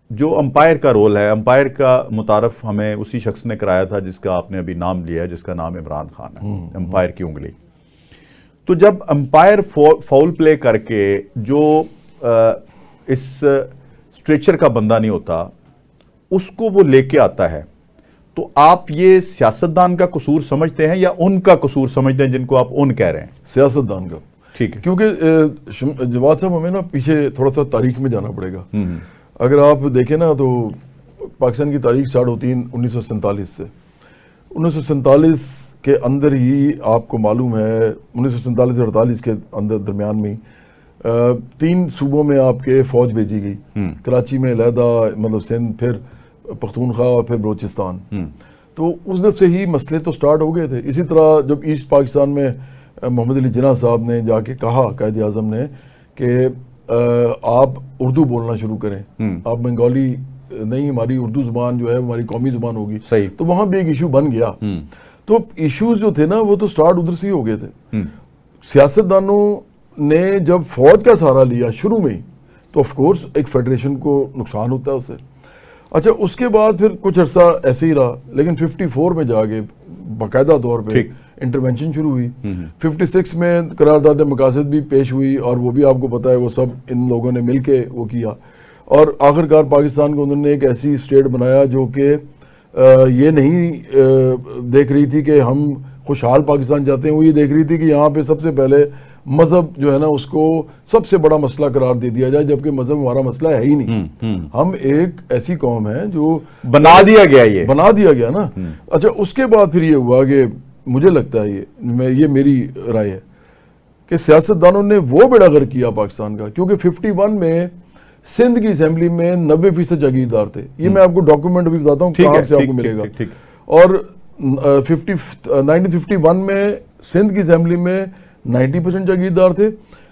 جو امپائر کا رول ہے، امپائر کا متعارف ہمیں اسی شخص نے کرایا تھا جس کا آپ نے ابھی نام لیا ہے، جس کا نام عمران خان ہے، امپائر کی انگلی۔ تو جب امپائر فاؤل پلے کر کے جو اس اسٹریچر کا بندہ نہیں ہوتا اس کو وہ لے کے آتا ہے، تو آپ یہ سیاستدان کا قصور سمجھتے ہیں یا ان کا قصور سمجھتے ہیں جن کو آپ ان کہہ رہے ہیں؟ سیاستدان کا۔ ٹھیک ہے، کیونکہ جواد صاحب ہمیں نا پیچھے تھوڑا سا تاریخ میں جانا پڑے گا۔ اگر آپ دیکھیں نا تو پاکستان کی تاریخ سٹارٹ ہوتی ہے 1947 سے۔ 1947 کے اندر ہی آپ کو معلوم ہے 1947 سے 48 کے اندر درمیان میں 3 صوبوں میں آپ کے فوج بھیجی گئی، کراچی میں علیحدہ، مطلب سندھ، پھر پختونخوا اور پھر بلوچستان۔ تو اس دن سے ہی مسئلے تو سٹارٹ ہو گئے تھے۔ اسی طرح جب ایسٹ پاکستان میں محمد علی جناح صاحب نے جا کے کہا قائد اعظم نے کہ آپ اردو بولنا شروع کریں، آپ بنگالی نہیں، ہماری اردو زبان جو ہے ہماری قومی زبان ہوگی، صحیح، تو وہاں بھی ایک ایشو بن گیا۔ تو ایشوز جو تھے نا وہ تو سٹارٹ ادھر سے ہی ہو گئے تھے۔ سیاستدانوں نے جب فوج کا سہارا لیا شروع میں ہی تو آف کورس ایک فیڈریشن کو نقصان ہوتا ہے اس سے۔ اچھا، اس کے بعد پھر کچھ عرصہ ایسے ہی رہا، لیکن 54 میں جا کے باقاعدہ طور پہ انٹرونشن شروع ہوئی۔ 56 میں قرارداد مقاصد بھی پیش ہوئی، اور وہ بھی آپ کو پتا ہے وہ سب ان لوگوں نے مل کے وہ کیا، اور آخرکار پاکستان کو انہوں نے ایک ایسی اسٹیٹ بنایا جو کہ یہ نہیں دیکھ رہی تھی کہ ہم خوشحال پاکستان چاہتے ہیں، وہ یہ دیکھ رہی تھی کہ یہاں پہ سب سے پہلے مذہب جو ہے نا اس کو سب سے بڑا مسئلہ قرار دے دیا جائے، جبکہ مذہب ہمارا مسئلہ ہے ہی نہیں۔ ہم ایک ایسی قوم ہے جو بنا دیا گیا، یہ بنا دیا گیا نا۔ اچھا، اس کے بعد پھر یہ ہوا کہ مجھے لگتا ہے یہ میری رائے ہے کہ سیاستدانوں نے وہ بیڑا غرق کیا پاکستان کا، کیونکہ 51 میں سندھ کی اسمبلی میں 90% جاگیردار تھے۔ یہ میں آپ کو ڈاکومنٹ بھی بتاتا ہوں کہاں سے آپ کو ملے گا۔ اور 1951 میں سندھ کی اسمبلی میں 90% جاگیردار تھے،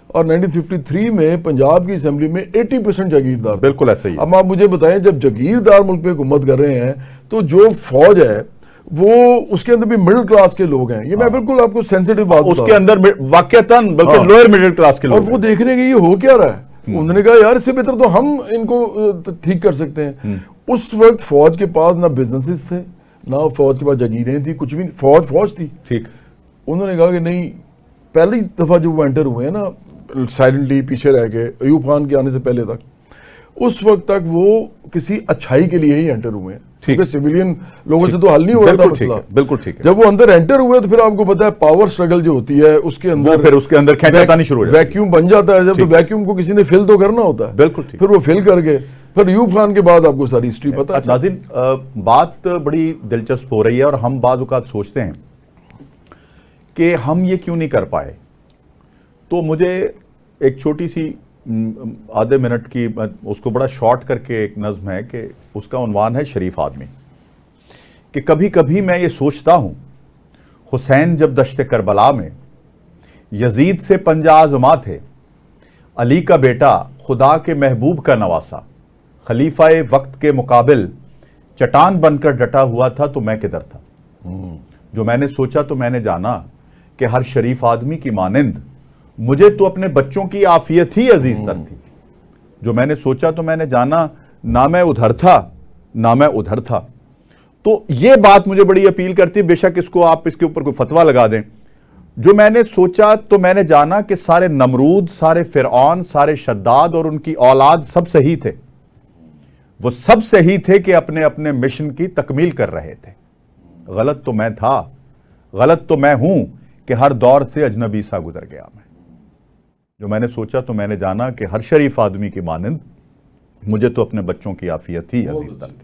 اور 1953 میں پنجاب کی اسمبلی میں 80% جاگیردار تھے۔ بالکل ایسا ہی۔ اب آپ مجھے بتائیں، جب جاگیردار ملک پہ حکومت کر رہے ہیں تو جو فوج ہے وہ اس کے اندر بھی مڈل کلاس کے لوگ ہیں۔ یہ میں بالکل آپ کو سینسیٹیو بات بتا رہا ہوں، اس کے اندر واقعتاً بلکہ لوئر مڈل کلاس کے لوگ، اور وہ دیکھ رہے ہیں کہ یہ ہو کیا رہا ہے۔ انہوں نے کہا یار اس سے بہتر تو ہم ان کو ٹھیک کر سکتے ہیں۔ اس وقت فوج کے پاس نہ بزنسز تھے، نہ فوج کے پاس جاگیریں تھی، کچھ بھی فوج تھی۔ ٹھیک، انہوں نے کہا کہ نہیں، پہلی دفعہ جب وہ انٹر ہوئے ہیں نا سائلنٹلی پیچھے رہ کے ایوب خان کے آنے سے پہلے تک، اس وقت تک وہ کسی اچھائی کے لیے ہی انٹر ہوئے ہیں، کیونکہ سویلین لوگوں سے تو حل نہیں ہو رہا تھا مسئلہ۔ بالکل ٹھیک ہے۔ جب وہ اندر انٹر ہوئے تو پھر آپ کو پتا ہے پاور سٹرگل جو ہوتی ہے اس کے اندر، پھر اس کے اندر کھینچانی شروع ہو جاتی ہے، ویکیوم بن جاتا ہے جب، تو ویکیوم کو کسی نے فل تو کرنا ہوتا ہے۔ بالکل ٹھیک، پھر وہ فل کر کے پھر ایوب خان کے بعد آپ کو ساری ہسٹری پتا ہے۔ ناظرین، بات بڑی دلچسپ ہو رہی ہے، اور ہم بعض اوقات سوچتے ہیں کہ ہم یہ کیوں نہیں کر پائے۔ تو مجھے ایک چھوٹی سی آدھے منٹ کی، اس کو بڑا شارٹ کر کے ایک نظم ہے کہ اس کا عنوان ہے شریف آدمی، کہ کبھی کبھی میں یہ سوچتا ہوں حسین جب دشت کربلا میں یزید سے پنجہ آزما تھے، علی کا بیٹا خدا کے محبوب کا نواسا، خلیفہ وقت کے مقابل چٹان بن کر ڈٹا ہوا تھا تو میں کدھر تھا۔ جو میں نے سوچا تو میں نے جانا کہ ہر شریف آدمی کی مانند مجھے تو اپنے بچوں کی عافیت ہی عزیز تر تھی۔ جو میں نے سوچا تو میں نے جانا، نہ میں ادھر تھا نہ میں ادھر تھا۔ تو یہ بات مجھے بڑی اپیل کرتی ہے، بے شک اس کو آپ اس کے اوپر کوئی فتویٰ لگا دیں۔ جو میں نے سوچا تو میں نے جانا کہ سارے نمرود، سارے فرعون، سارے شداد اور ان کی اولاد سب صحیح تھے۔ وہ سب صحیح تھے کہ اپنے اپنے مشن کی تکمیل کر رہے تھے۔ غلط تو میں تھا، غلط تو میں ہوں کہ ہر دور سے اجنبی سا گزر گیا میں۔ جو میں نے سوچا تو میں نے جانا کہ ہر شریف آدمی کی مانند مجھے تو اپنے بچوں کی عافیت ہی عزیز تر تھی۔